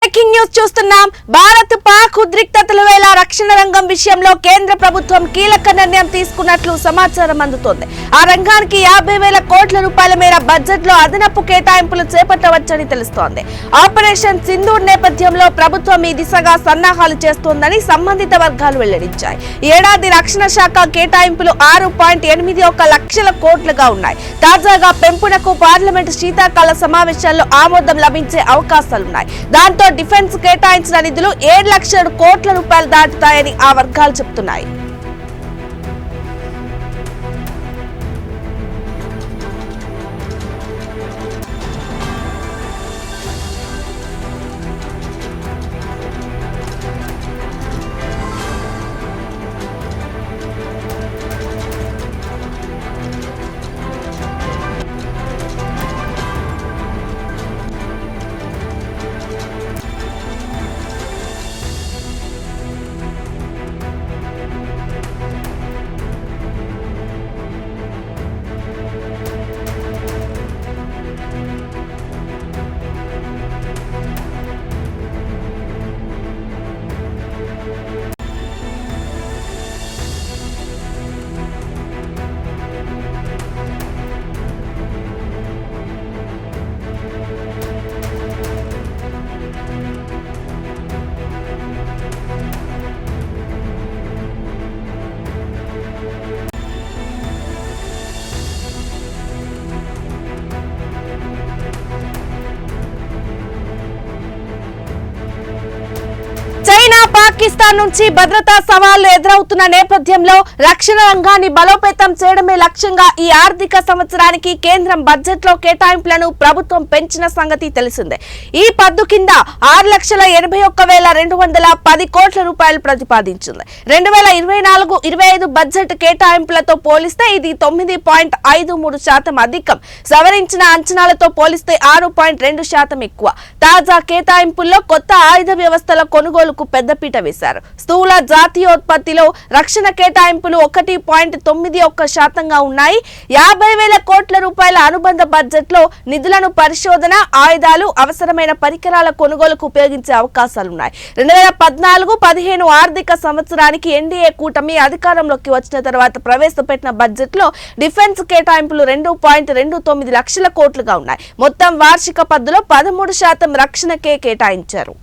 Breaking news చూస్తున్నాం. భారత్ పాక్ ఉద్రిక్తతల వేళ రక్షణ రంగం విషయంలో కేంద్ర ప్రభుత్వం కీలక నిర్ణయం తీసుకున్నట్లు సమాచారం అందుతోంది. ఆ రంగానికి 50,000 కోట్ల రూపాయల మేర బడ్జెట్ లో అదనపు కేటాయింపులు చేపట్టవచ్చని తెలుస్తోంది. ఆపరేషన్ సింధూర్ నేపథ్యంలో ప్రభుత్వం ఈ దిశగా సన్నాహాలు చేస్తోందని సంబంధిత వర్గాలు వెల్లడించాయి. ఏడాది రక్షణ శాఖ కేటాయింపులు 6.81 లక్షల కోట్లుగా ఉన్నాయి. తాజాగా పెంపునకు పార్లమెంటు శీతాకాల సమావేశాల్లో ఆమోదం లభించే అవకాశాలున్నాయి. దాంతో డిఫెన్స్ కేటాయించిన నిధులు 7 లక్షల కోట్ల రూపాయలు దాటుతాయని ఆ వర్గాలు చెబుతున్నాయి. చైనా పాకిస్తాన్ నుంచి భద్రతా సవాళ్లు ఎదురవుతున్న నేపథ్యంలో రక్షణ రంగాన్ని బలోపేతం చేయడమే లక్ష్యంగా ఈ ఆర్థిక సంవత్సరానికి కేంద్రం బడ్జెట్ లో కేటాయింపులను ప్రభుత్వం పెంచిన సంగతి తెలిసిందే. ఈ పద్దు కింద 6,81,210 కోట్ల రూపాయలు ప్రతిపాదించింది. 2024-25 బడ్జెట్ కేటాయింపులతో పోలిస్తే ఇది 9.53% అధికం. సవరించిన అంచనాలతో పోలిస్తే 6.2% ఎక్కువ. తాజా కేటాయింపుల్లో కొత్త ఆయుధ వ్యవస్థల కొనుగోలుకు పెద్దపీట వేశారు. స్థూల జాతీయోత్పత్తిలో రక్షణ కేటాయింపులు 1.91% ఉన్నాయి. 50,000 కోట్ల రూపాయల అనుబంధ బడ్జెట్ లో నిధులను పరిశోధన, ఆయుధాలు, అవసరమైన పరికరాల కొనుగోలుకు ఉపయోగించే అవకాశాలున్నాయి. 2014-15 ఆర్థిక సంవత్సరానికి ఎన్డీఏ కూటమి అధికారంలోకి వచ్చిన తర్వాత ప్రవేశపెట్టిన బడ్జెట్ లో డిఫెన్స్ కేటాయింపులు 2.29 లక్షల కోట్లుగా ఉన్నాయి. మొత్తం వార్షిక పద్దులో 13% రక్షణకే కేటాయించారు.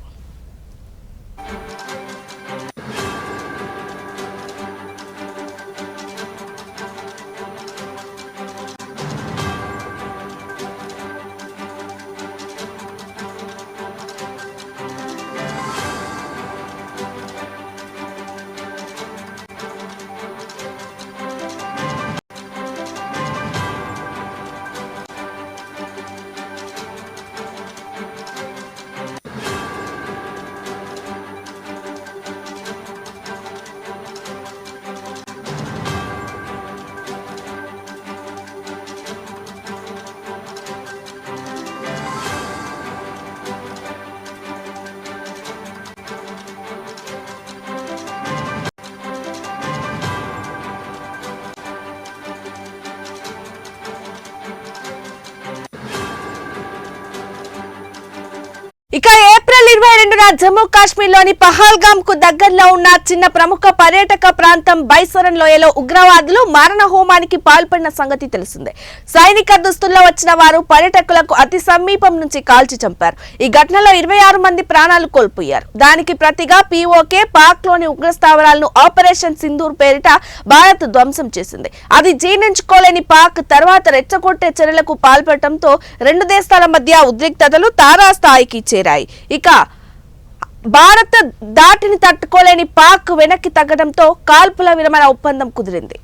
ఇక ఏప్రిల్ 22న జమ్మూ కాశ్మీర్ లోని పహల్గామ్ కు దగ్గరలో ఉన్న చిన్న ప్రముఖ పర్యాటక ప్రాంతం బైసరన్ లోయలో ఉగ్రవాదులు మారణ హోమానికి పాల్పడిన సంగతి తెలిసిందే. సైనిక దుస్తుల్లో వచ్చిన వారు పర్యాటకులకు అతి సమీపం నుంచి కాల్చి చంపారు. ఈ ఘటనలో 26 మంది ప్రాణాలు కోల్పోయారు. దానికి ప్రతిగా పీఓకే పాక్ లోని ఉగ్ర స్థావరాలను ఆపరేషన్ సింధూర్ పేరిట భారత్ ధ్వంసం చేసింది. అది జీర్ణించుకోలేని పాక్ తర్వాత రెచ్చగొట్టే చర్యలకు పాల్పడటంతో రెండు దేశాల మధ్య ఉద్రిక్తతలు తారాస్థాయికి చేరాయి. ఇక భారత్ దాటిని తట్టుకోలేని పాక్ వెనక్కి తగ్గడంతో కాల్పుల విరమణ ఒప్పందం కుదిరింది.